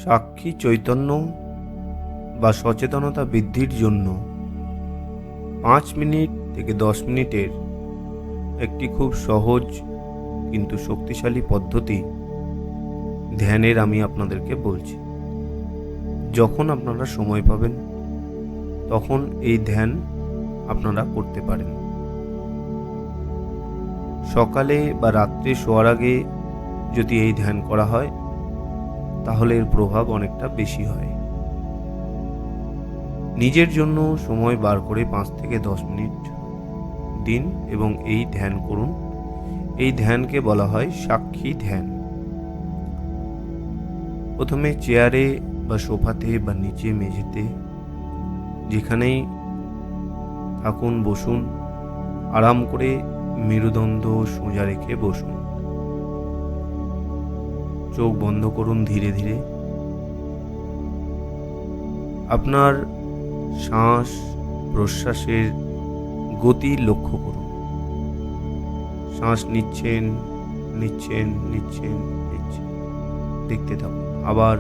সাক্ষী চৈতন্য বা সচেতনতা বৃদ্ধির জন্য 5 মিনিট থেকে 10 মিনিটের একটি খুব সহজ কিন্তু শক্তিশালী পদ্ধতি ধ্যানের আমি আপনাদেরকে বলছি। যখন আপনারা সময় পাবেন তখন এই ধ্যান আপনারা করতে পারেন। সকালে বা রাত্রে শোয়ার আগে যদি এই ধ্যান করা হয় তাহলে এর প্রভাব অনেকটা বেশি হয়। নিজের জন্য সময় বার করে 5 থেকে 10 মিনিট দিন এবং এই ধ্যান করুন। এই ধ্যানকে বলা হয় সাক্ষী ধ্যান। প্রথমে চেয়ারে বা সোফাতে বা নিচে মেঝেতে যেখানেই থাকুন বসুন, আরাম করে মেরুদণ্ড সোজা রেখে বসুন। চোখ বন্ধ করুন ধীরে ধীরে। আপনার শ্বাস প্রশ্বাসের গতি লক্ষ্য করুন। শ্বাস নিচ্ছেন নিচ্ছেন নিচ্ছেন নিচ্ছেন, দেখতে থাকুন। আবার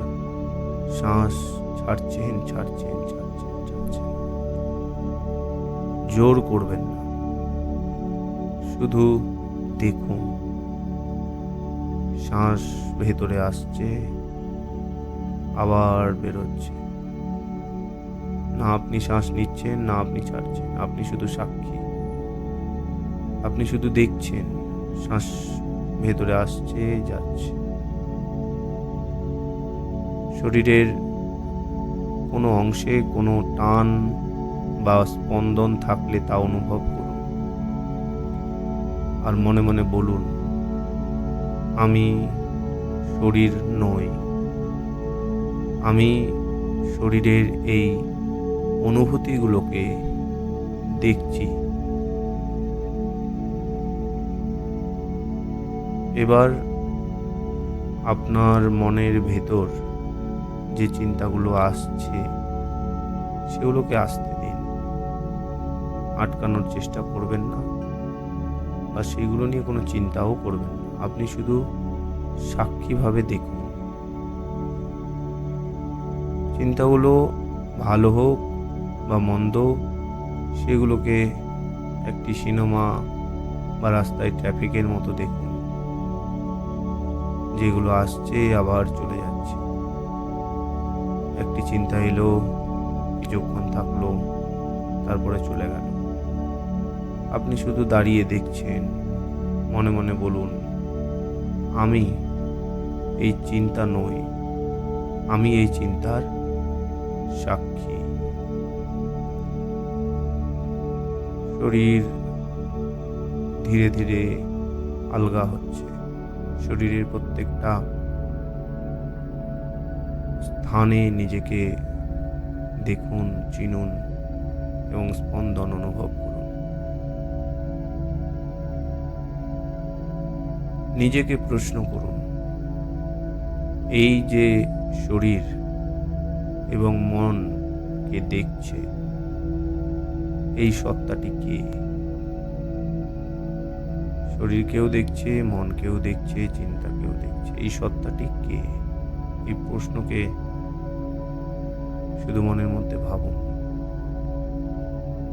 শ্বাস ছাড়ছেন ছাড়ছেন ছাড়ছেন ছাড়ছেন। জোর করবেন না, শুধু দেখুন। শ্বাস ভেতরে আসছে, আবার বেরোচ্ছে। না আপনি শ্বাস নিচ্ছেন, না আপনি ছাড়ছেন। আপনি শুধু সাক্ষী। আপনি শুধু দেখছেন শ্বাস ভেতরে আসছে যাচ্ছে। শরীরের কোনো অংশে কোনো টান বা স্পন্দন থাকলে তা অনুভব করুন। আর মনে মনে বলুন, আমি শরীর নই। আমি শরীরের এই অনুভূতিগুলোকে দেখছি। এবার আপনার মনের ভেতর যে চিন্তাগুলো আসছে সেগুলোকে আসতে দিন। আটকানোর চেষ্টা করবেন না বা সেগুলো নিয়ে কোনো চিন্তাও করবেন না। আপনি শুধু সাক্ষীভাবে দেখুন। চিন্তাগুলো ভালো হোক বা মন্দ, সেগুলোকে একটি সিনেমা বা রাস্তায় ট্রাফিকের মতো দেখুন, যেগুলো আসছে আবার চলে যাচ্ছে। একটি চিন্তা এলো, কিছুক্ষণ থাকলো, তারপরে চলে গেল। আপনি শুধু দাঁড়িয়ে দেখছেন। মনে মনে বলুন, আমি এই চিন্তা নই, আমি এই চিন্তার সাক্ষী। শরীর ধীরে ধীরে আলগা হচ্ছে। শরীরের প্রত্যেকটা স্থানে নিজেকে দেখুন, চিনুন এবং স্পন্দন অনুভব করুন। নিজেকে প্রশ্ন করুন, এই যে শরীর এবং মনকে দেখছে, এই সত্তাটি কে? শরীরকেও দেখছে, মনকেও দেখছে, চিন্তাকেও দেখছে। এই সত্তাটি কে? এই প্রশ্নকে শুধু মনের মধ্যে ভাবুন।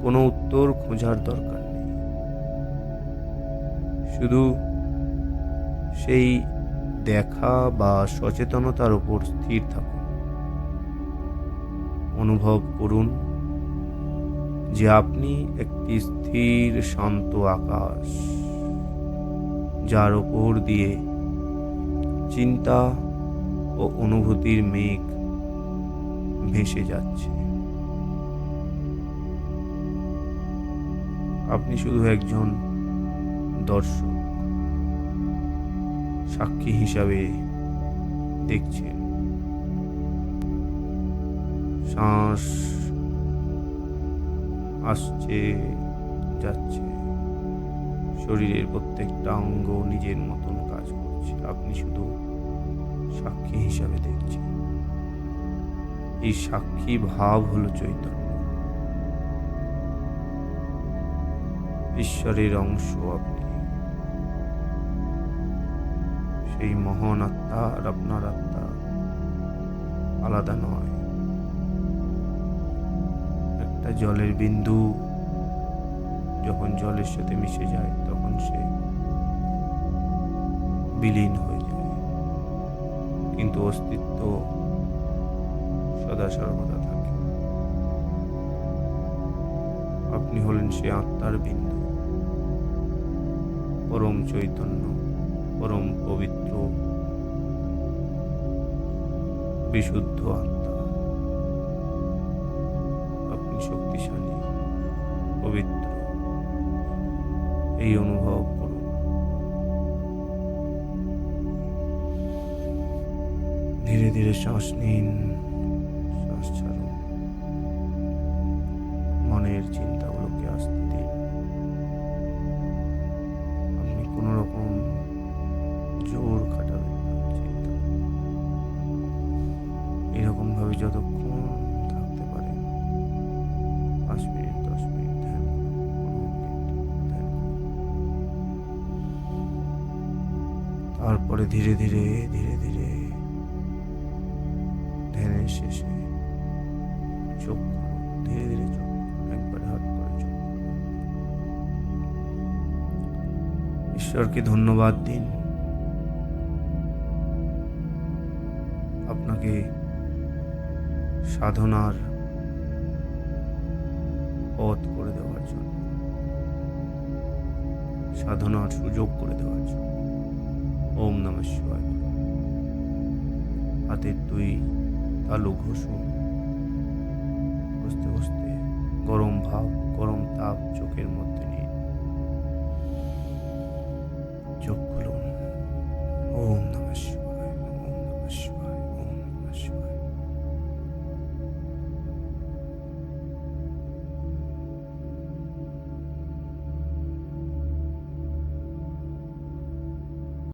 কোনো উত্তর খোঁজার দরকার নেই। শুধু সেই দেখা বা সচেতনতার উপর স্থির থাকুন। অনুভব করুন যে আপনি একটি স্থির শান্ত আকাশ, যার উপর দিয়ে চিন্তা ও অনুভূতির মেঘ ভেসে যাচ্ছে। আপনি শুধু একজন দর্শক, সাক্ষী হিসাবে দেখছেন। শ্বাস আসছে যাচ্ছে, শরীরের প্রত্যেকটা অঙ্গ নিজের মতন কাজ করছে। আপনি শুধু সাক্ষী হিসাবে দেখছেন। এই সাক্ষী ভাব হলো চৈতন্য, ঈশ্বরের অংশ। আপনি সেই মহান আত্মা আর আপনার আত্মা আলাদা নয়। একটা জলের বিন্দু যখন জলের সাথে মিশে যায় তখন সে বিলীন হয়ে যায়, কিন্তু অস্তিত্ব সদা সর্বদা থাকে। আপনি হলেন সে আত্মার বিন্দু, পরম চৈতন্য, পরম পবিত্র, বিশুদ্ধ আত্মা। আপনি শক্তিশালী, পবিত্র, এই অনুভব করুন। ধীরে ধীরে শ্বাস নিন, শ্বাস ছাড়ুন। মনের চিন্তাগুলোকে আসতে দিন। আপনি কোনো রকম জোর খাটাবেন না চিন্তা। এরকম ভাবে যতক্ষণ থাকতে পারেন, 5 মিনিট 10 মিনিট ধ্যান করুন, 15 মিনিট ধ্যান করুন। তারপরে ধীরে ধীরে ধীরে ধীরে ধ্যানের শেষে চোখ খুলুন। ধীরে ধীরে চোখ খুলুন, একবারে হাত করে চোখ খুলুন। ঈশ্বরকে ধন্যবাদ দিন আপনাকে সাধনার পথ করে দেওয়ার জন্য, সাধনার সুযোগ করে দেওয়ার জন্য। ওম নমঃ শিবায়। হাতের 2 তালু ঘষুন। ঘষতে ঘষতে গরম ভাব, গরম তাপ চোখের মধ্যে নিন। চোখ খুলুন। ওম নমঃ